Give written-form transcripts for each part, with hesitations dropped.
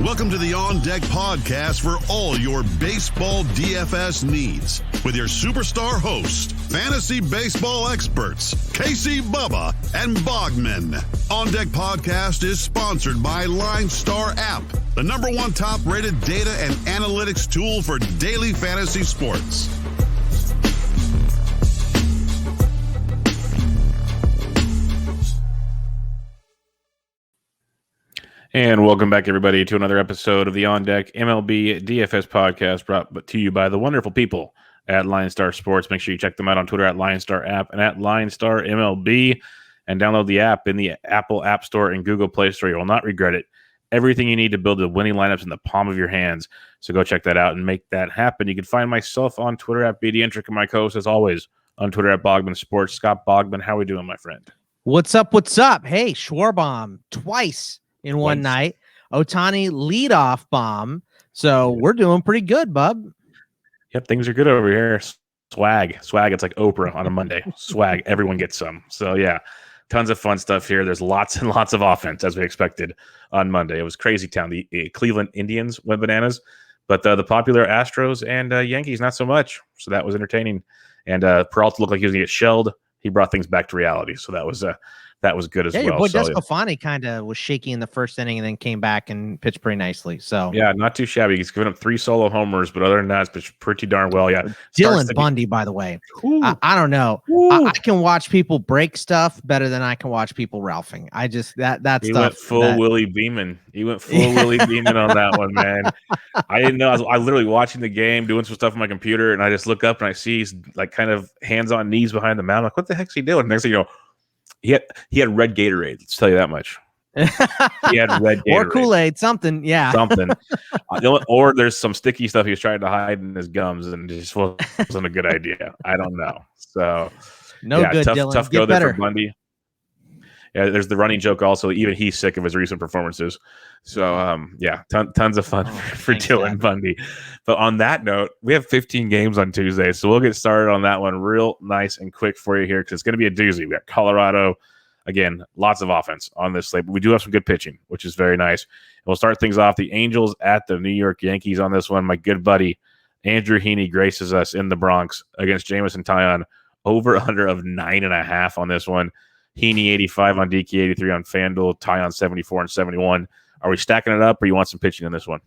Welcome to the On Deck podcast for all your baseball DFS needs with your superstar hosts, fantasy baseball experts, Casey, Bubba, and Bogman. On Deck podcast is sponsored by LineStar app, the #1 top-rated data and analytics tool for daily fantasy sports. And welcome back, everybody, to another episode of the On Deck MLB DFS podcast brought to you by the wonderful people at LineStar Sports. Make sure you check them out on Twitter at LineStar app and at LineStar MLB, and download the app in the Apple App Store and Google Play Store. You will not regret it. Everything you need to build the winning lineups in the palm of your hands. So go check that out and make that happen. You can find myself on Twitter at BDintric and my co-host, as always, on Twitter at Bogman Sports. Scott Bogman, how are we doing, my friend? What's up? What's up? Hey, Schwarbaum twice in one night. Ohtani leadoff bomb. So we're doing pretty good, bub. Yep, things are good over here. Swag. It's like Oprah on a Monday. Swag. Everyone gets some. So yeah, tons of fun stuff here. There's lots and lots of offense, as we expected on Monday. It was crazy town. The Cleveland Indians went bananas, but the popular Astros and Yankees not so much. So that was entertaining. And Peralta looked like he was going to get shelled. He brought things back to reality. So that was good as well. Your boy so, Descalfani kind of was shaky in the first inning and then came back and pitched pretty nicely. So yeah, not too shabby. He's given up 3 solo homers, but other than that, it's pitched pretty darn well. Yeah, Dylan Bundy, by the way, I don't know. I can watch people break stuff better than I can watch people ralphing. I just that's he went full Willie Beeman. He went full Willie Beeman on that one, man. I didn't know. I was literally watching the game, doing some stuff on my computer, and I just look up and I see he's like kind of hands on knees behind the mound. I'm like, what the heck's he doing? Next thing you know, he had red Gatorade. Let's tell you that much. He had red Gatorade. Or Kool-Aid, something. Yeah. Something. Or there's some sticky stuff he was trying to hide in his gums, and it just wasn't a good idea. I don't know. So, good, tough, Dylan. tough go there for Bundy. Yeah, there's the running joke also. Even he's sick of his recent performances. So, tons of fun for Dylan Bundy. But on that note, we have 15 games on Tuesday, so we'll get started on that one real nice and quick for you here because it's going to be a doozy. We got Colorado. Again, lots of offense on this slate, but we do have some good pitching, which is very nice. And we'll start things off. The Angels at the New York Yankees on this one. My good buddy, Andrew Heaney, graces us in the Bronx against Jamison Taillon. Over-under of 9.5 on this one. Heaney 85 on DK, 83 on FanDuel, Taillon 74 and 71. Are we stacking it up, or you want some pitching in this one?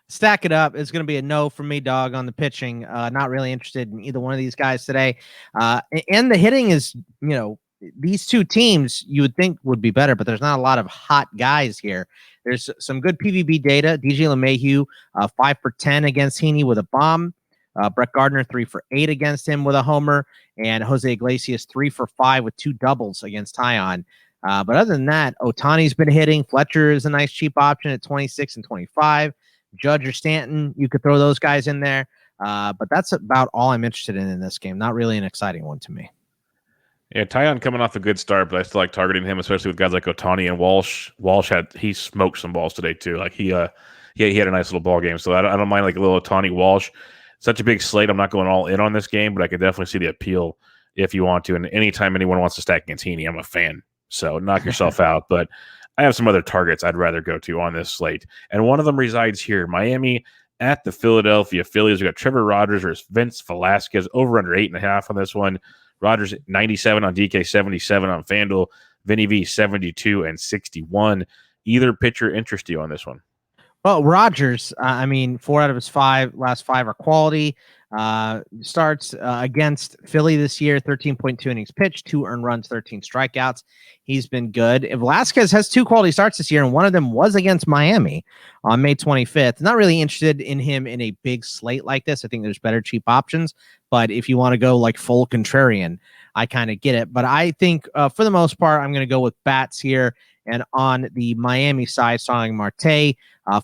Stack it up. It's going to be a no from me, dog, on the pitching. Not really interested in either one of these guys today. And the hitting is, these two teams you would think would be better, but there's not a lot of hot guys here. There's some good PVB data. DJ LeMahieu, 5 for 10 against Heaney with a bomb. Brett Gardner, 3 for 8 against him with a homer. And Jose Iglesias, 3 for 5 with 2 doubles against Taillon. But other than that, Ohtani's been hitting. Fletcher is a nice cheap option at 26 and 25. Judge or Stanton, you could throw those guys in there. But that's about all I'm interested in this game. Not really an exciting one to me. Yeah, Taillon coming off a good start, but I still like targeting him, especially with guys like Ohtani and Walsh. He smoked some balls today too. Like he had a nice little ball game. So I don't mind like a little Ohtani Walsh. Such a big slate. I'm not going all in on this game, but I could definitely see the appeal if you want to. And anytime anyone wants to stack against Heaney, I'm a fan. So knock yourself out. But I have some other targets I'd rather go to on this slate. And one of them resides here. Miami at the Philadelphia Phillies. We got Trevor Rogers versus Vince Velasquez. Over under 8.5 on this one. Rogers 97 on DK, 77 on FanDuel. Vinny V 72 and 61. Either pitcher interest you on this one? Well, Rogers, 4 out of his last 5 are quality. Starts against Philly this year, 13.2 innings pitched, 2 earned runs, 13 strikeouts. He's been good. Velasquez has 2 quality starts this year, and one of them was against Miami on May 25th. Not really interested in him in a big slate like this. I think there's better cheap options, but if you want to go like full contrarian, I kind of get it. But I think for the most part, I'm going to go with bats here. And on the Miami side, Starling Marte,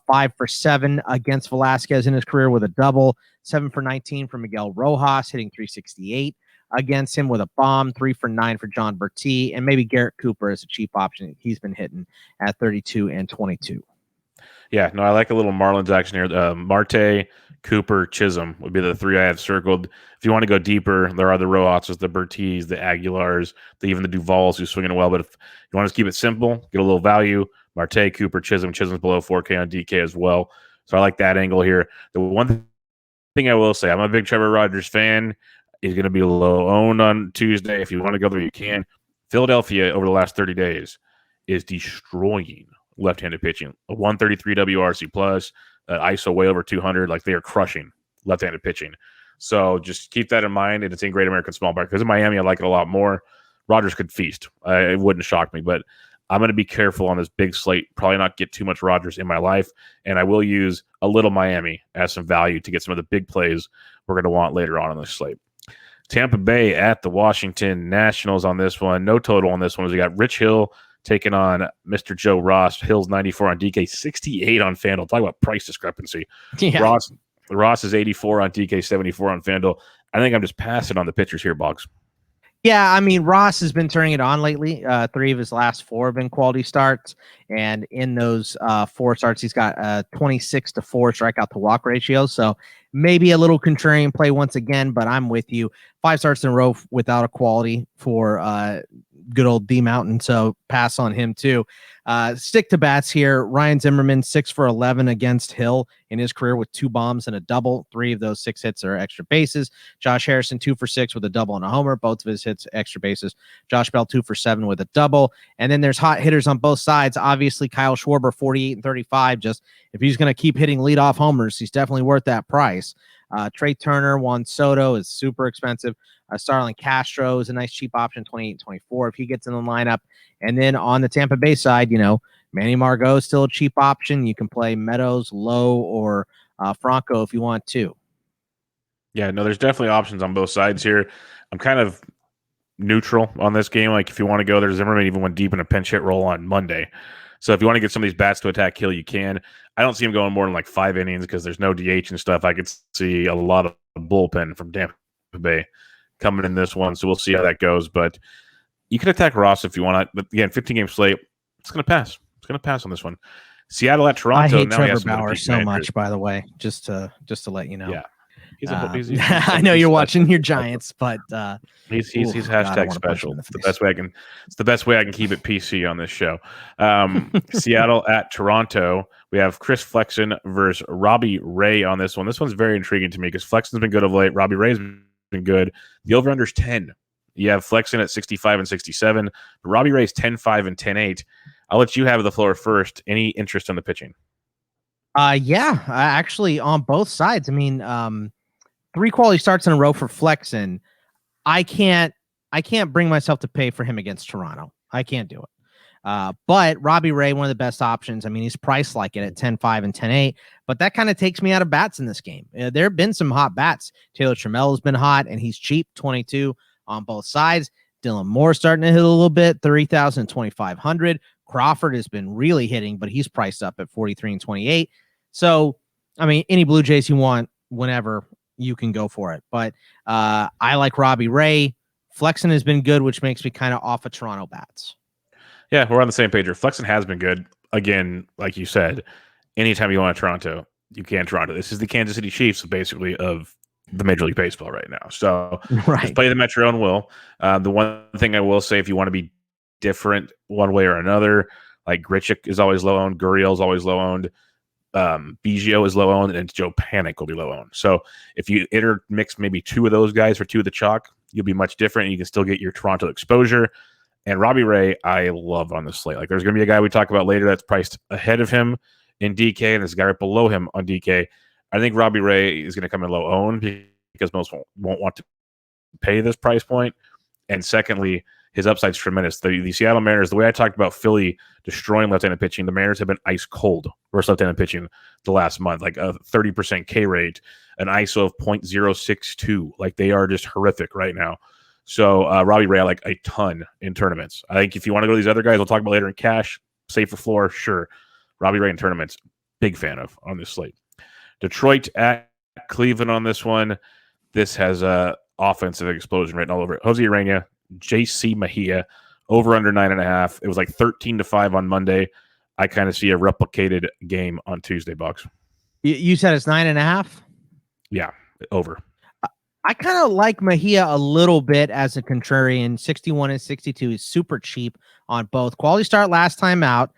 5 for 7 against Velasquez in his career with a double, 7 for 19 for Miguel Rojas, hitting 368 against him with a bomb, 3 for 9 for John Berti, and maybe Garrett Cooper is a cheap option. He's been hitting at 32 and 22. Yeah, no, I like a little Marlins action here. Marte, Cooper, Chisholm would be the 3 I have circled. If you want to go deeper, there are the Rojas, the Bertis, the Aguilars, even the Duvals who's swinging well. But if you want to keep it simple, get a little value, Marte, Cooper, Chisholm's below 4K on DK as well. So I like that angle here. The one thing I will say, I'm a big Trevor Rogers fan. He's going to be low owned on Tuesday. If you want to go there, you can. Philadelphia over the last 30 days is destroying left-handed pitching. A 133 WRC plus, ISO way over 200. Like, they are crushing left-handed pitching. So just keep that in mind. And it's in Great American Small Park. Because in Miami, I like it a lot more. Rogers could feast. It wouldn't shock me. But I'm going to be careful on this big slate. Probably not get too much Rogers in my life. And I will use a little Miami as some value to get some of the big plays we're going to want later on in this slate. Tampa Bay at the Washington Nationals on this one. No total on this one. We got Rich Hill taking on Mr. Joe Ross. Hill's 94 on DK, 68 on FanDuel. Talk about price discrepancy. Yeah. Ross is 84 on DK, 74 on FanDuel. I think I'm just passing on the pitchers here, Boggs. Yeah, I mean, Ross has been turning it on lately. 3 of his last 4 have been quality starts. And in those 4 starts, he's got 26-4 strikeout to walk ratio. So maybe a little contrarian play once again, but I'm with you. 5 starts in a row without a quality for good old D Mountain. So pass on him too. Stick to bats here. Ryan Zimmerman, 6 for 11 against Hill in his career with 2 bombs and a double. 3 of those 6 hits are extra bases. Josh Harrison, 2 for 6 with a double and a homer. Both of his hits extra bases. Josh Bell, 2 for 7 with a double. And then there's hot hitters on both sides. Obviously, Kyle Schwarber, 48 and 35. Just if he's going to keep hitting leadoff homers, he's definitely worth that price. Trey Turner, Juan Soto is super expensive. Starlin Castro is a nice cheap option, 28 and 24 if he gets in the lineup. And then on the Tampa Bay side, Manny Margot is still a cheap option. You can play Meadows, Lowe, or Franco if you want to. Yeah, no, there's definitely options on both sides here. I'm kind of neutral on this game. Like, if you want to go there, Zimmerman even went deep in a pinch hit roll on Monday. So if you want to get some of these bats to attack Hill, you can. I don't see him going more than like 5 innings because there's no DH and stuff. I could see a lot of bullpen from Tampa Bay coming in this one, so we'll see how that goes. But you can attack Ross if you want. But again, 15-game slate, it's going to pass. It's going to pass on this one. Seattle at Toronto. I hate Trevor Bauer so much, by the way, just to let you know. Yeah. He's I know you're watching your Giants, but he's hashtag special. It's the best way I can. It's the best way I can keep it PC on this show. Seattle at Toronto. We have Chris Flexen versus Robbie Ray on this one. This one's very intriguing to me because Flexen's been good of late. Robbie Ray's been good. The over/under is 10. You have Flexen at 65 and 67. But Robbie Ray's 10-5 and 10-8. I'll let you have the floor first. Any interest in the pitching? Yeah, actually on both sides. I mean, 3 quality starts in a row for Flexen. I can't bring myself to pay for him against Toronto. I can't do it. But Robbie Ray, one of the best options. I mean, he's priced like it at 10-5 and 10-8, but that kind of takes me out of bats in this game. There have been some hot bats. Taylor Trammell has been hot, and he's cheap, 22 on both sides. Dylan Moore starting to hit a little bit, 3,000 and 2,500. Crawford has been really hitting, but he's priced up at 43 and 28. So, I mean, any Blue Jays you want, whenever, you can go for it. But I like Robbie Ray. Flexen has been good, which makes me kind of off of Toronto bats. Yeah, we're on the same page here. Flexen has been good. Again, like you said, anytime you want Toronto, you can Toronto. This is the Kansas City Chiefs, basically, of the Major League Baseball right now. So just play them at your own will. The one thing I will say, if you want to be different one way or another, like Grichuk is always low owned, Gurriel is always low owned, Biggio is low owned, and Joe Panic will be low owned. So if you intermix maybe 2 of those guys for 2 of the chalk, you'll be much different. And you can still get your Toronto exposure. And Robbie Ray, I love on the slate. Like, there's going to be a guy we talk about later that's priced ahead of him in DK, and there's a guy right below him on DK. I think Robbie Ray is going to come in low owned because most won't want to pay this price point. And secondly, his upside's tremendous. The Seattle Mariners, the way I talked about Philly destroying left-handed pitching, the Mariners have been ice cold versus left-handed pitching the last month, like a 30% K rate, an ISO of 0.062. Like, they are just horrific right now. So Robbie Ray, I like a ton in tournaments. I think if you want to go to these other guys, we'll talk about later in cash, safer floor, sure. Robbie Ray in tournaments, big fan of on this slate. Detroit at Cleveland on this one. This has a offensive explosion written all over it. Jose Urena, JC Mejia, over under 9.5. It was like 13-5 on Monday. I kind of see a replicated game on Tuesday, Bucks. You said it's 9.5? Yeah, over. I kind of like Mejia a little bit as a contrarian. 61 and 62 is super cheap on both. Quality start last time out.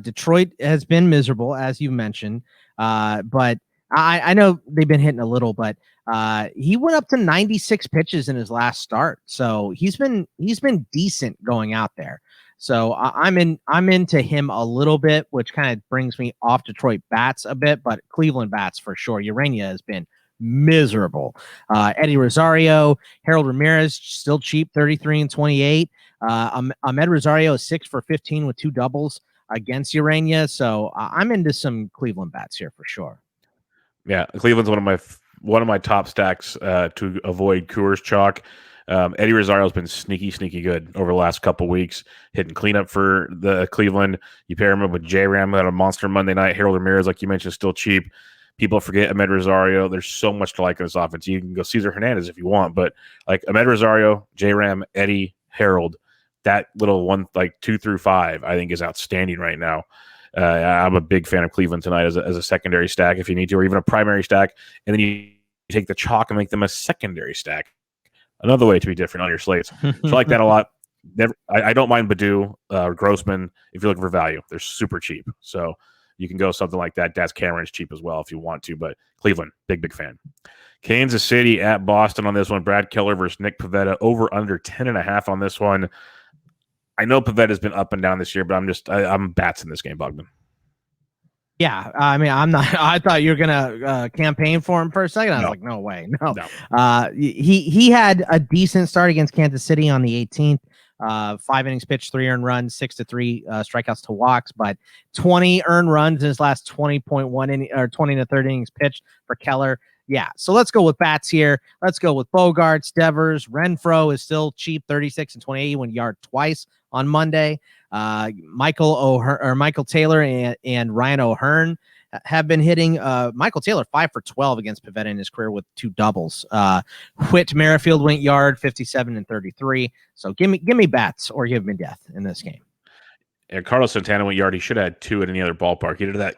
Detroit has been miserable, as you mentioned. But I know they've been hitting a little, but he went up to 96 pitches in his last start. So he's been decent going out there. So I'm into him a little bit, which kind of brings me off Detroit bats a bit, but Cleveland bats for sure. Urania has been miserable. Eddie Rosario, Harold Ramirez, still cheap, 33 and 28. Ahmed Rosario is 6 for 15 with 2 doubles against Urania. So I'm into some Cleveland bats here for sure. Yeah, Cleveland's one of my top stacks to avoid Coors chalk. Eddie Rosario's been sneaky good over the last couple weeks, hitting cleanup for the Cleveland. You pair him up with J-Ram, had a monster Monday night. Harold Ramirez, like you mentioned, still cheap. People forget Ahmed Rosario. There's so much to like in this offense. You can go Cesar Hernandez if you want, but like Ahmed Rosario, J-Ram, Eddie, Harold, that little one, like 2 through 5, I think is outstanding right now. I'm a big fan of Cleveland tonight as a secondary stack if you need to, or even a primary stack. And then you take the chalk and make them a secondary stack. Another way to be different on your slates. So I like that a lot. I don't mind Badu, Grossman if you're looking for value. They're super cheap. So you can go something like that. Daz Cameron is cheap as well if you want to, but Cleveland, big fan. Kansas City at Boston on this one. Brad Keller versus Nick Pavetta, over under 10.5 on this one. I know Pavetta's been up and down this year, but I'm bats in this game, Bogman. Yeah, I mean, I'm not. I thought you were gonna campaign for him for a second. I was like, no way, no. He had a decent start against Kansas City on the 18th. 5 innings pitched, 3 earned runs, 6-3 strikeouts to walks, but 20 earned runs in his last 20.1 inning or 20 to 30 innings pitched for Keller. Yeah, so let's go with bats here. Let's go with Bogarts, Devers. Renfroe is still cheap, 36 and 28. He went yard twice on Monday. Michael Taylor and Ryan O'Hearn have been hitting. Michael Taylor 5 for 12 against Pavetta in his career with 2 doubles. Whit Merrifield went yard, 57 and 33. So give me bats or give me death in this game. And Carlos Santana went yard. He should have had 2 at any other ballpark. He did that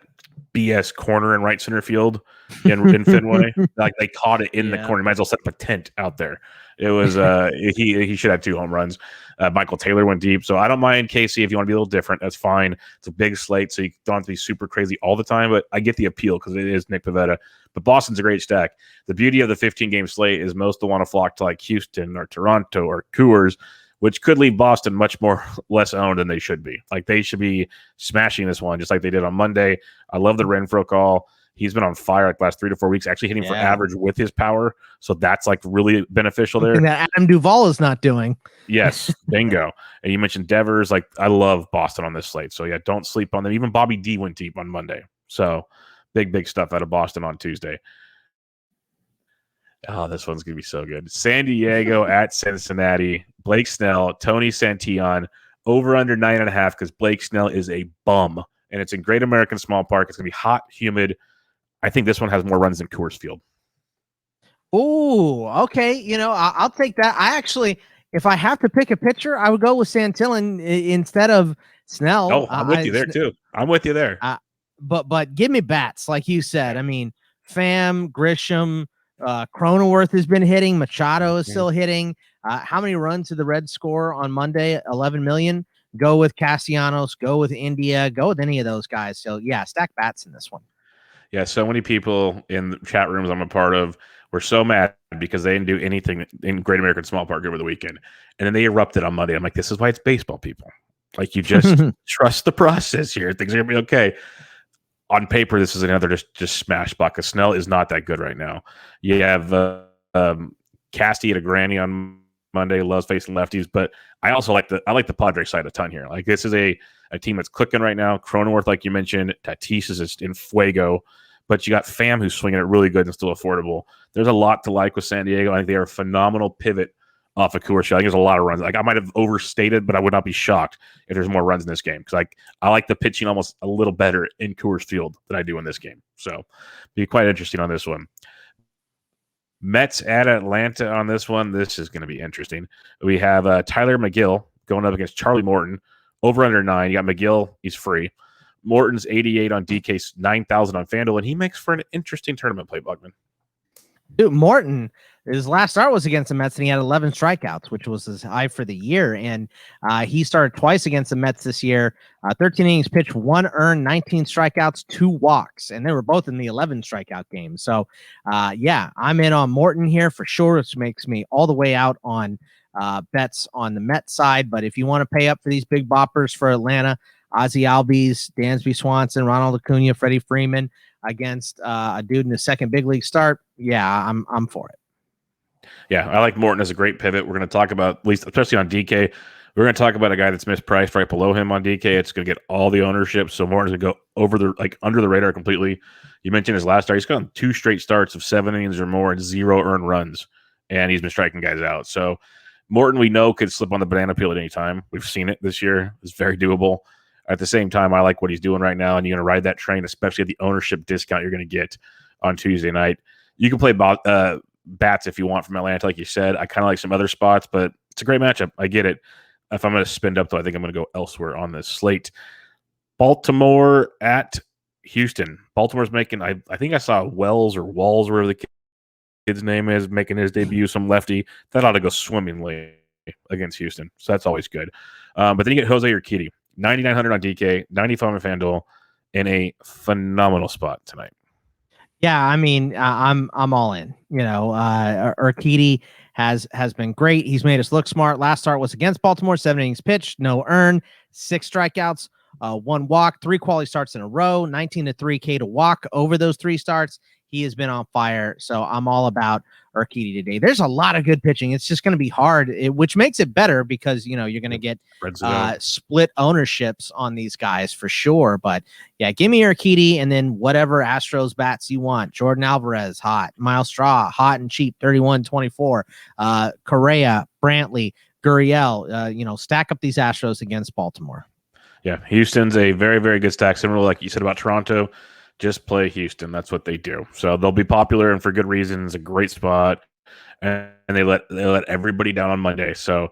BS corner in right center field in Fenway. Like they caught it in the corner. Might as well set up a tent out there. It was he should have 2 home runs. Michael Taylor went deep. So I don't mind KC if you want to be a little different. That's fine. It's a big slate, so you don't have to be super crazy all the time. But I get the appeal because it is Nick Pavetta. But Boston's a great stack. The beauty of the 15-game slate is most will want to flock to like Houston or Toronto or Coors, which could leave Boston much more less owned than they should be. Like they should be smashing this one just like they did on Monday. I love the Renfroe call. He's been on fire like the last 3 to 4 weeks, actually hitting for average with his power. So that's like really beneficial there. Something that Adam Duvall is not doing. Yes, bingo. And you mentioned Devers. Like I love Boston on this slate. So yeah, don't sleep on them. Even Bobby D went deep on Monday. So big stuff out of Boston on Tuesday. Oh, this one's going to be so good. San Diego at Cincinnati. Blake Snell, Tony Santillan, over under 9.5 because Blake Snell is a bum. And it's in Great American Small Park. It's going to be hot, humid. I think this one has more runs than Coors Field. Oh, okay. I'll take that. I actually, if I have to pick a pitcher, I would go with Santillan instead of Snell. Oh, I'm with you there too. I'm with you there. But give me bats, like you said. I mean, Pham, Grisham, Cronenworth has been hitting. Machado is still hitting. How many runs did the Reds score on Monday? 11 million. Go with Castellanos. Go with India. Go with any of those guys. So, yeah, stack bats in this one. Yeah, so many people in the chat rooms I'm a part of were so mad because they didn't do anything in Great American Small Park over the weekend. And then they erupted on Monday. I'm like, this is why it's baseball, people. Like, you just trust the process here. Things are going to be okay. On paper, this is another just smash bucket. Snell is not that good right now. You have Casty at a granny on Monday, loves facing lefties, but I also like the Padres side a ton here. Like this is a team that's clicking right now. Cronenworth, like you mentioned, Tatis is just in fuego, but you got Pham who's swinging it really good and still affordable. There's a lot to like with San Diego. I think they are a phenomenal pivot off of Coors Field. I think there's a lot of runs. Like I might have overstated, but I would not be shocked if there's more runs in this game because I like the pitching almost a little better in Coors Field than I do in this game. So be quite interesting on this one. Mets at Atlanta on this one. This is going to be interesting. We have Tyler Mcgill going up against Charlie Morton. Over under 9. You got Mcgill. He's free. Morton's 88 on DK, 9,000 on FanDuel, and he makes for an interesting tournament play, Bugman. Dude, Morton, his last start was against the Mets, and he had 11 strikeouts, which was his high for the year. And he started twice against the Mets this year. 13 innings pitched, 1 earned, 19 strikeouts, 2 walks, and they were both in the 11 strikeout game. So, yeah, I'm in on Morton here for sure, which makes me all the way out on bets on the Mets side. But if you want to pay up for these big boppers for Atlanta, Ozzie Albies, Dansby Swanson, Ronald Acuna, Freddie Freeman against a dude in the second big league start, yeah, I'm for it. Yeah, I like Morton as a great pivot. We're going to talk about, at least especially on DK, we're going to talk about a guy that's mispriced right below him on DK. It's going to get all the ownership, so Morton's going to go under the radar completely. You mentioned his last start. He's gotten 2 straight starts of 7 innings or more and 0 earned runs, and he's been striking guys out. So Morton, we know, could slip on the banana peel at any time. We've seen it this year. It's very doable. At the same time, I like what he's doing right now, and you're going to ride that train, especially at the ownership discount you're going to get on Tuesday night. You can play bats if you want from Atlanta, like you said. I kind of like some other spots, but it's a great matchup. I get it. If I'm going to spend up, though, I think I'm going to go elsewhere on this slate. Baltimore at Houston. Baltimore's making, I think I saw Wells or Walls, wherever the kid's name is, making his debut, some lefty. That ought to go swimmingly against Houston, so that's always good. But then you get Jose Urquidy, 9,900 on DK, 95 on FanDuel, in a phenomenal spot tonight. Yeah, I mean, I'm all in. You know, Urquidy has been great. He's made us look smart. Last start was against Baltimore, 7 innings pitched, no earned, 6 strikeouts, 1 walk, 3 quality starts in a row, 19-3 K to walk over those 3 starts. He has been on fire, so I'm all about Urquidy today. There's a lot of good pitching. It's just going to be hard, which makes it better because, you know, you're going to get split ownerships on these guys for sure. But, yeah, give me Urquidy and then whatever Astros bats you want. Jordan Alvarez, hot. Miles Straw, hot and cheap, 31-24. Correa, Brantley, Gurriel, stack up these Astros against Baltimore. Yeah, Houston's a very, very good stack. Similar like you said about Toronto. Just play Houston. That's what they do. So they'll be popular and for good reasons. A great spot, and they let everybody down on Monday. So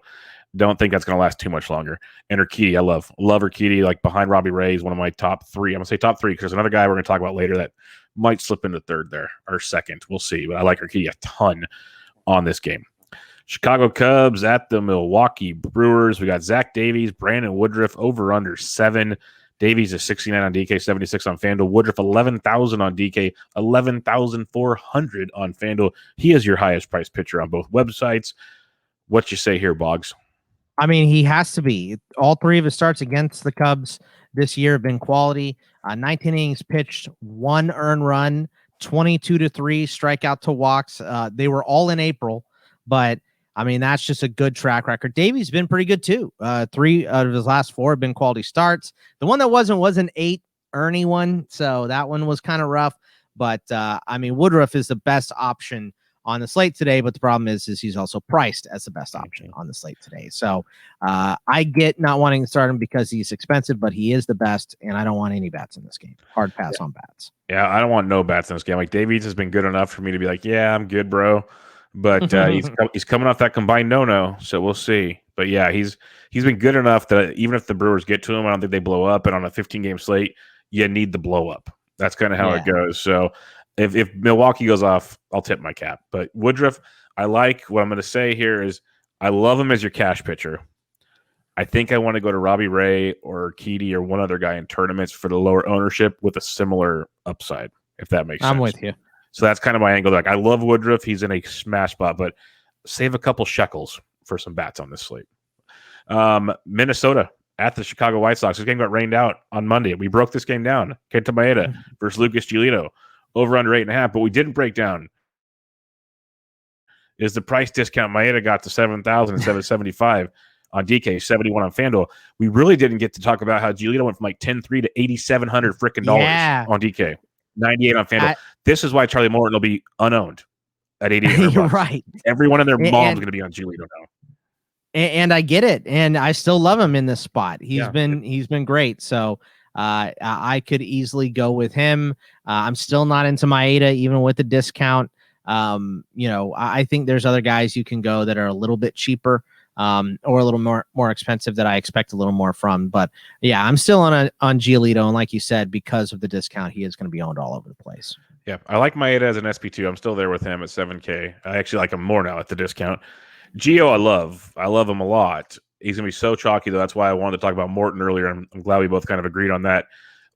don't think that's going to last too much longer. And Urquidy, I love Urquidy. Like behind Robbie Ray is one of my top 3. I'm gonna say top 3 because there's another guy we're going to talk about later that might slip into third there or second. We'll see. But I like Urquidy a ton on this game. Chicago Cubs at the Milwaukee Brewers. We got Zach Davies, Brandon Woodruff over under 7. Davies is 69 on DK, 76 on FanDuel. Woodruff 11,000 on DK, 11,400 on FanDuel. He is your highest priced pitcher on both websites. What you say here, Boggs? I mean, he has to be. All 3 of his starts against the Cubs this year have been quality. 19 innings pitched, 1 earned run, 22-3 strikeout to walks. They were all in April, but I mean, that's just a good track record. Davies been pretty good too. 3 out of his last 4 have been quality starts. The one that was an 8 Ernie one, so that one was kind of rough. But I mean, Woodruff is the best option on the slate today. But the problem is he's also priced as the best option on the slate today. So I get not wanting to start him because he's expensive, but he is the best, and I don't want any bats in this game. Hard pass on bats. Yeah, I don't want no bats in this game. Like Davies has been good enough for me to be like, yeah, I'm good, bro. But he's coming off that combined no, so we'll see. But yeah, he's been good enough that even if the Brewers get to him, I don't think they blow up. And on a 15-game slate, you need the blow up. That's kind of how it goes. So if Milwaukee goes off, I'll tip my cap. But Woodruff, I like. What I'm going to say here is I love him as your cash pitcher. I think I want to go to Robbie Ray or Urquidy or one other guy in tournaments for the lower ownership with a similar upside, if that makes sense. I'm with you. So that's kind of my angle. Like I love Woodruff. He's in a smash spot, but save a couple shekels for some bats on this slate. Minnesota at the Chicago White Sox. This game got rained out on Monday. We broke this game down. Kenta Maeda versus Lucas Giolito. Over under 8.5. But we didn't break down is the price discount. Maeda got to 7,000 instead of 75 on DK, 71 on FanDuel. We really didn't get to talk about how Giolito went from like 10-3 to 8,700 freaking dollars on DK. 98 on FanDuel. This is why Charlie Morton will be unowned at 88. You're right. Everyone and their mom is going to be on Giolito now. And I get it, and I still love him in this spot. He's been great. So I could easily go with him. I'm still not into Maeda, even with the discount. I think there's other guys you can go that are a little bit cheaper. Or a little more expensive that I expect a little more from. But yeah, I'm still on Giolito, and like you said, because of the discount, he is going to be owned all over the place. Yeah, I like Maeda as an SP2. I'm still there with him at 7K. I actually like him more now at the discount. Gio, I love him a lot. He's going to be so chalky, though. That's why I wanted to talk about Morton earlier. I'm glad we both kind of agreed on that.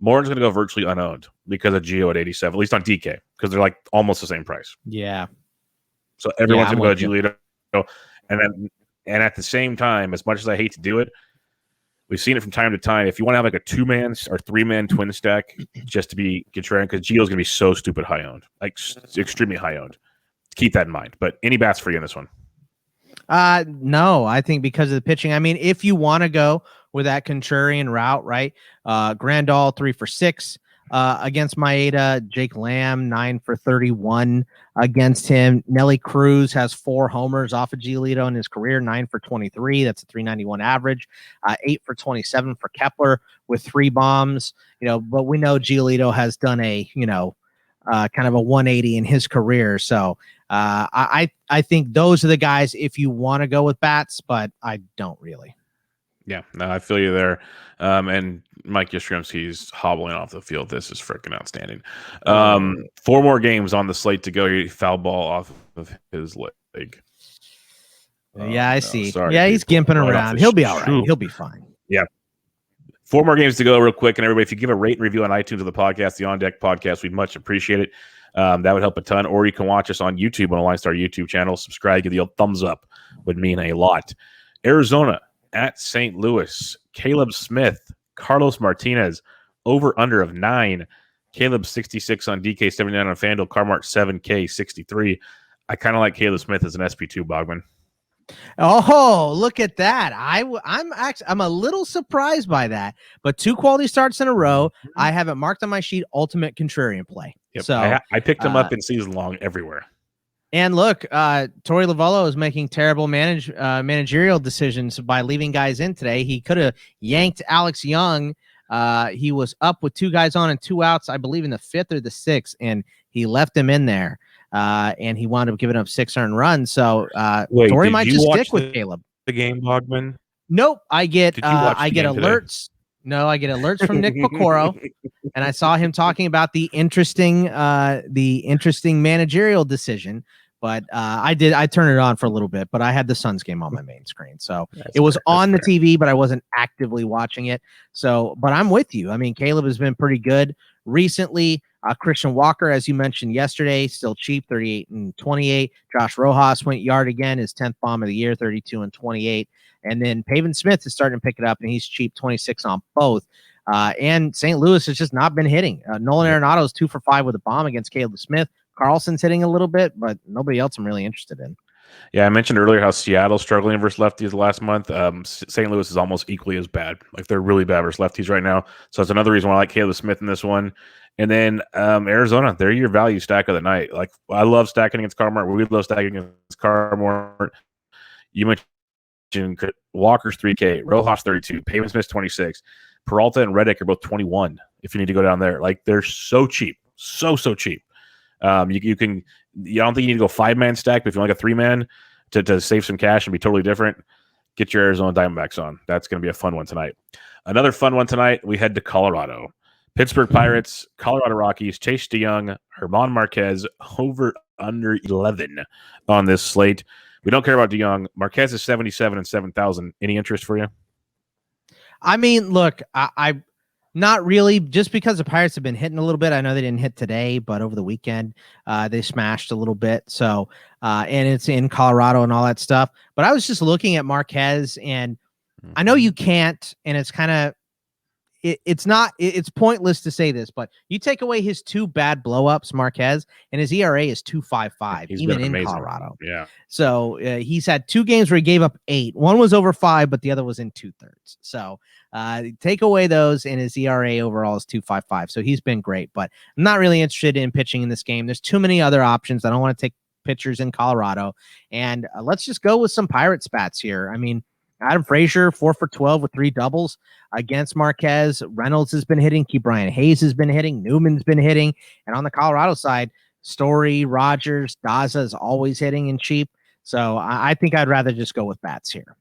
Morton's going to go virtually unowned because of Gio at 87, at least on DK, because they're like almost the same price. Yeah. So everyone's going to go Giolito. And at the same time, as much as I hate to do it, we've seen it from time to time. If you want to have like a 2-man or 3-man twin stack just to be contrarian, because Gio's going to be so stupid high owned, like extremely high owned. Keep that in mind. But any bats for you in this one? No, I think because of the pitching. I mean, if you want to go with that contrarian route, right? Grandal 3 for 6 against Maeda. Jake Lamb 9 for 31 against him. Nelly Cruz has 4 homers off of Giolito in his career, 9 for 23. That's a 391 average. 8 for 27 for Kepler with 3 bombs. But we know Giolito has done a kind of a 180 in his career. So I think those are the guys if you want to go with bats, but I don't really. Yeah, no, I feel you there. And Mike Yastrzemski's hobbling off the field. This is freaking outstanding. 4 more games on the slate to go. He foul ball off of his leg. Yeah, I see. Sorry, yeah, he's gimping around. He'll be all right. He'll be fine. Yeah. 4 more games to go real quick. And everybody, if you give a rate and review on iTunes of the podcast, the On Deck podcast, we'd much appreciate it. That would help a ton. Or you can watch us on YouTube on the LineStar YouTube channel. Subscribe, give the old thumbs up. Would mean a lot. Arizona at St. Louis. Caleb Smith, Carlos Martinez, over under of 9. Caleb 66 on DK, 79 on FanDuel. Carmark 7K 63. I kind of like Caleb Smith as an SP2, Bogman. Oh, look at that. I'm a little surprised by that, but 2 quality starts in a row. I have it marked on my sheet, ultimate contrarian play. Yep. So I picked him up in season long everywhere. And look, Torey Lovullo is making terrible managerial decisions by leaving guys in today. He could have yanked Alex Young. He was up with 2 guys on and 2 outs, I believe in the 5th or the 6th, and he left him in there. And he wound up giving up 6 earned runs. So Torey might just stick with Caleb. The game, Bogman? Nope. I get alerts. Today? No, I get alerts from Nick Pecoro, and I saw him talking about the interesting managerial decision. But I turned it on for a little bit, but I had the Suns game on my main screen. So it was on the TV, but I wasn't actively watching it. So, but I'm with you. I mean, Caleb has been pretty good recently. Christian Walker, as you mentioned yesterday, still cheap, 38 and 28. Josh Rojas went yard again, his 10th bomb of the year, 32 and 28. And then Pavin Smith is starting to pick it up, and he's cheap, 26 on both. And St. Louis has just not been hitting. Nolan Arenado is 2 for 5 with a bomb against Caleb Smith. Carlson's hitting a little bit, but nobody else I'm really interested in. Yeah, I mentioned earlier how Seattle's struggling versus lefties last month. St. Louis is almost equally as bad. Like, they're really bad versus lefties right now. So that's another reason why I like Caleb Smith in this one. And then Arizona, they're your value stack of the night. Like, I love stacking against Carmart. We love stacking against Carmart. You mentioned Walker's 3K, Rojas 32, Pavin Smith's 26. Peralta and Reddick are both 21 if you need to go down there. Like, they're so cheap. So cheap. You don't think you need to go 5-man stack, but if you want like a 3-man to save some cash and be totally different, get your Arizona Diamondbacks on. That's going to be a fun one tonight. Another fun one tonight, we head to Colorado. Pittsburgh Pirates, Colorado Rockies, Chase DeYoung, Herman Marquez, over under 11 on this slate. We don't care about DeYoung. Marquez is 77 and 7,000. Any interest for you? I mean, look, I not really, just because the Pirates have been hitting a little bit. I know they didn't hit today, but over the weekend, they smashed a little bit. So, and it's in Colorado and all that stuff. But I was just looking at Marquez, and I know you can't, and it's kind of, it's pointless to say this, but you take away his 2 bad blowups, Marquez, and his ERA is 2.55, even in amazing. Colorado. Yeah. So he's had 2 games where he gave up 8. One was over 5, but the other was in 2/3. So take away those, and his ERA overall is 2.55. So he's been great, but I'm not really interested in pitching in this game. There's too many other options. I don't want to take pitchers in Colorado, and let's just go with some Pirate spats here. I mean, Adam Frazier, 4 for 12 with 3 doubles against Marquez. Reynolds has been hitting. Brian Hayes has been hitting. Newman's been hitting. And on the Colorado side, Story, Rogers, Daza is always hitting and cheap. So I think I'd rather just go with bats here.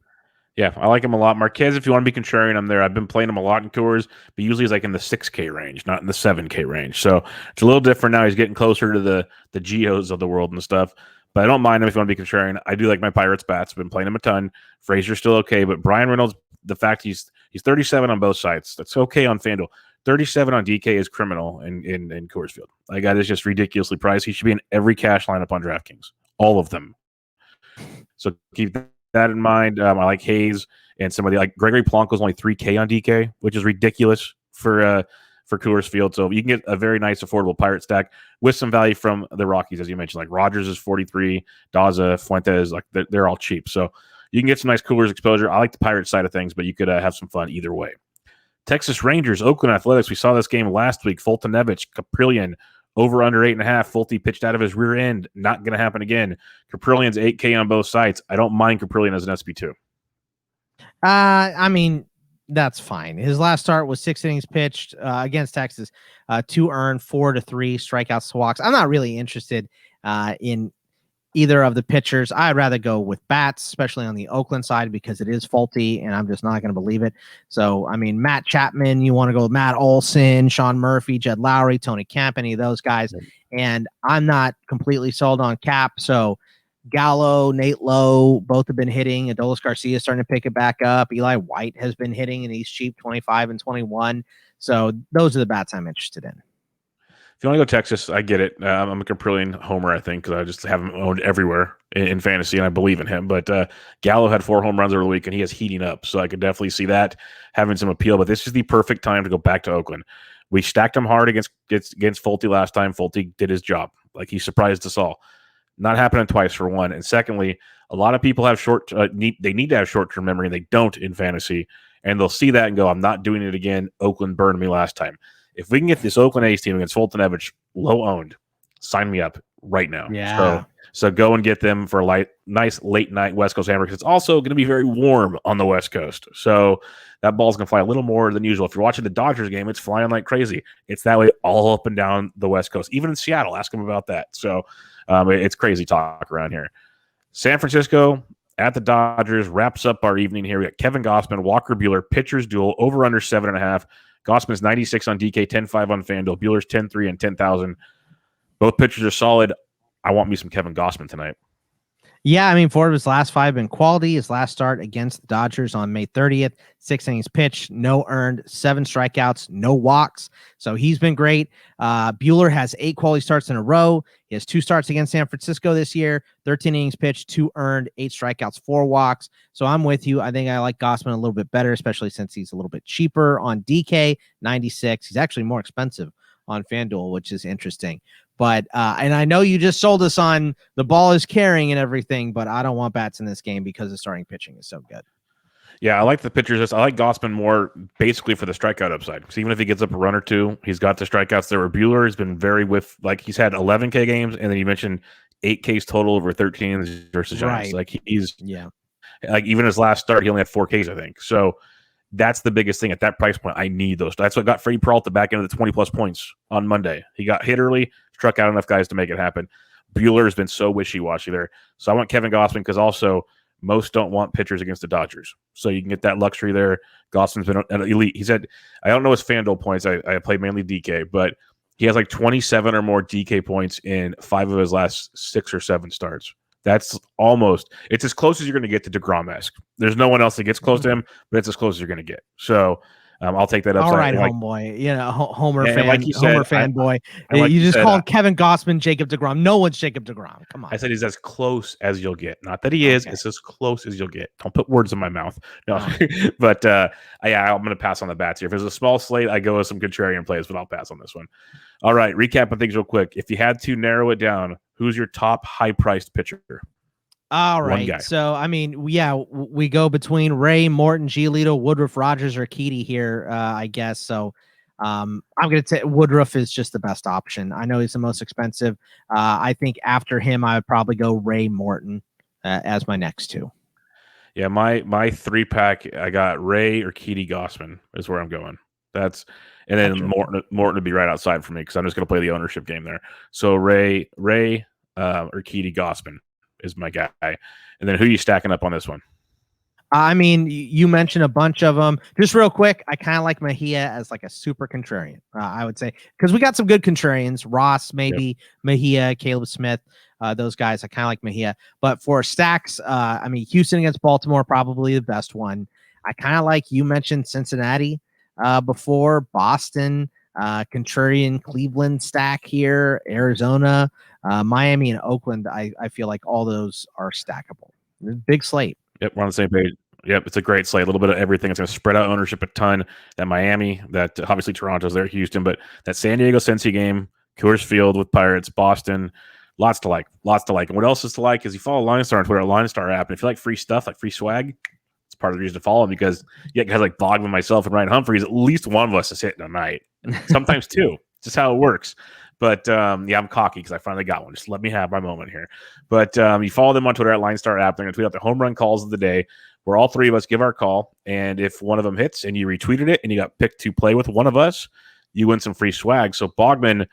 Yeah, I like him a lot. Marquez, if you want to be contrarian, I'm there. I've been playing him a lot in Coors, but usually he's like in the 6K range, not in the 7K range. So it's a little different now. He's getting closer to the Geos of the world and stuff. But I don't mind him if you want to be contrarian. I do like my Pirates bats. I've been playing him a ton. Frazier's still okay, but Brian Reynolds, the fact he's 37 on both sides, that's okay on FanDuel. 37 on DK is criminal in Coors Field. That guy is just ridiculously priced. He should be in every cash lineup on DraftKings, all of them. So keep that in mind. I like Hayes and somebody like Gregory Polanco's only 3K on DK, which is ridiculous for Coors Field. So you can get a very nice, affordable Pirate stack with some value from the Rockies, as you mentioned. Like Rogers is 43, Daza, Fuentes, like they're all cheap. So you can get some nice Coors exposure. I like the Pirate side of things, but you could have some fun either way. Texas Rangers, Oakland Athletics. We saw this game last week. Fultonevich, Caprillion, over under 8.5. Fulte pitched out of his rear end. Not going to happen again. Caprilion's 8K on both sides. I don't mind Caprillion as an SP2. I mean, that's fine. His last start was 6 innings pitched against Texas, 2 earned, 4-3 strikeouts to walks. I'm not really interested in either of the pitchers. I'd rather go with bats, especially on the Oakland side, because it is faulty, and I'm just not going to believe it. So, I mean, Matt Chapman, you want to go with Matt Olson, Sean Murphy, Jed Lowry, Tony Kemp, any of those guys. And I'm not completely sold on Cap. So Gallo, Nate Lowe, both have been hitting. Adolis Garcia is starting to pick it back up. Eli White has been hitting, and he's cheap, 25 and 21. So those are the bats I'm interested in. If you want to go Texas, I get it. I'm a Caprillion homer, I think, because I just have him owned everywhere in fantasy, and I believe in him. But Gallo had 4 home runs over the week, and he is heating up. So I could definitely see that having some appeal. But this is the perfect time to go back to Oakland. We stacked him hard against Fulte last time. Fulte did his job. Like, he surprised us all. Not happening twice, for one. And secondly, a lot of people have they need to have short-term memory, and they don't in fantasy. And they'll see that and go, I'm not doing it again. Oakland burned me last time. If we can get this Oakland A's team against Fultonevich low-owned, sign me up right now. Yeah. So go and get them for a nice late-night West Coast hammer, because it's also going to be very warm on the West Coast. So that ball's going to fly a little more than usual. If you're watching the Dodgers game, it's flying like crazy. It's that way all up and down the West Coast. Even in Seattle, ask them about that. So it's crazy talk around here. San Francisco at the Dodgers wraps up our evening here. We got Kevin Gausman, Walker Buehler, pitchers duel, over under 7.5. Gausman's 96 on DK, 10.5 on FanDuel. Buehler's 10.3 and 10,000. Both pitchers are solid. I want me some Kevin Gausman tonight. Yeah, I mean, 4 of his last 5 been quality. His last start against the Dodgers on May 30th, 6 innings pitched, no earned, 7 strikeouts, no walks. So he's been great. Buehler has 8 quality starts in a row. He has 2 starts against San Francisco this year, 13 innings pitched, 2 earned, 8 strikeouts, 4 walks. So I'm with you. I think I like Gausman a little bit better, especially since he's a little bit cheaper on DK, 96. He's actually more expensive on FanDuel, which is interesting. But and I know you just sold us on the ball is carrying and everything, but I don't want bats in this game because the starting pitching is so good. Yeah, I like the pitchers. I like Gausman more basically for the strikeout upside. Because even if he gets up a run or two, he's got the strikeouts there. Where Buehler has been very he's had 11K games, and then you mentioned 8Ks total over 13 versus Giants. Right. Like like even his last start, he only had 4Ks, I think. So that's the biggest thing at that price point. I need those. That's what got Freddie Peralta back into the 20-plus points on Monday. He got hit early, struck out enough guys to make it happen. Buehler has been so wishy-washy there. So I want Kevin Gausman because also most don't want pitchers against the Dodgers. So you can get that luxury there. Gausman's been an elite. He said, I don't know his FanDuel points. I played mainly DK, but he has like 27 or more DK points in 5 of his last 6 or 7 starts. That's it's as close as you're going to get to DeGrom-esque. There's no one else that gets close to him, but it's as close as you're going to get. So I'll take that upside. All right, homeboy. Homer fan, like you said, Homer fanboy. Like you just called Kevin Gausman Jacob DeGrom. No one's Jacob DeGrom. Come on. I said he's as close as you'll get. Not that he is. It's as close as you'll get. Don't put words in my mouth. No, but I'm going to pass on the bats here. If there's a small slate, I go with some contrarian plays, but I'll pass on this one. All right, recapping things real quick. If you had to narrow it down, who's your top high-priced pitcher? All right. So, I mean, we go between Ray, Morton, Giolito, Woodruff, Rogers, or Keedy here, I guess. So I'm going to say Woodruff is just the best option. I know he's the most expensive. I think after him, I would probably go Ray Morton as my next 2. Yeah, my 3-pack, I got Ray or Keedy Gausman is where I'm going. And then Morton would be right outside for me because I'm just going to play the ownership game there. So Ray or Keedy Gausman is my guy. And then who are you stacking up on this one? I mean, you mentioned a bunch of them. Just real quick, I kind of like Mejia as like a super contrarian, I would say, because we got some good contrarians. Ross, maybe, Mejia, Caleb Smith, those guys. I kind of like Mejia. But for stacks, I mean, Houston against Baltimore, probably the best one. I kind of like, you mentioned Cincinnati before, Boston, contrarian Cleveland stack here, Arizona, Miami, and Oakland. I feel like all those are stackable. Big slate. Yep, we're on the same page. Yep, it's a great slate. A little bit of everything. It's going to spread out ownership a ton. That Miami, that obviously Toronto's there, Houston, but that San Diego Cincy game, Coors Field with Pirates, Boston, lots to like. And what else is to like is you follow LineStar on Twitter, LineStar app, and if you like free stuff, like free swag, it's part of the reason to follow them because you get guys like Bogman, myself, and Ryan Humphreys, at least one of us is hitting a night. Sometimes two. It's just how it works. But yeah, I'm cocky because I finally got one. Just let me have my moment here. But you follow them on Twitter at LineStar app. They're going to tweet out the home run calls of the day, where all three of us give our call. And if one of them hits and you retweeted it and you got picked to play with one of us, you win some free swag. So Bogman,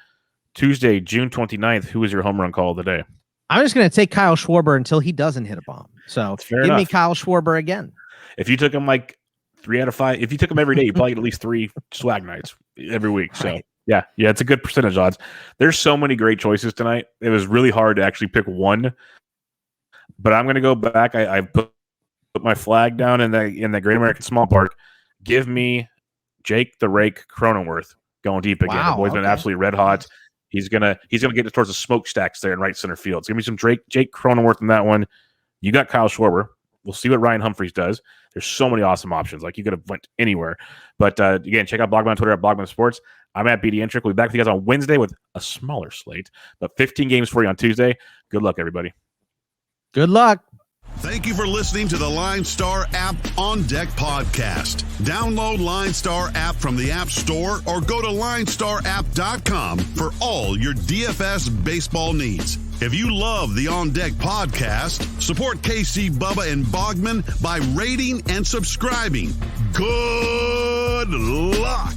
Tuesday, June 29th, who is your home run call of the day? I'm just going to take Kyle Schwarber until he doesn't hit a bomb. So give me Kyle Schwarber again. If you took him like 3 out of 5, if you took him every day, you probably get at least 3 swag nights every week. So. Right. Yeah, it's a good percentage odds. There's so many great choices tonight. It was really hard to actually pick one, but I'm going to go back. I put my flag down in the Great American Small Park. Give me Jake the Rake Cronenworth going deep again. Wow, the boy's been absolutely red hot. He's gonna get it towards the smokestacks there in right center field. So give me some Jake Cronenworth in that one. You got Kyle Schwarber. We'll see what Ryan Humphreys does. There's so many awesome options. Like you could have went anywhere. But again, check out Bogman on Twitter at Bogman Sports. I'm at BD Entrick. We'll be back with you guys on Wednesday with a smaller slate, but 15 games for you on Tuesday. Good luck, everybody. Good luck. Thank you for listening to the LineStar app On Deck podcast. Download LineStar app from the App Store or go to LineStarApp.com for all your DFS baseball needs. If you love the On Deck podcast, support KC, Bubba, and Bogman by rating and subscribing. Good luck.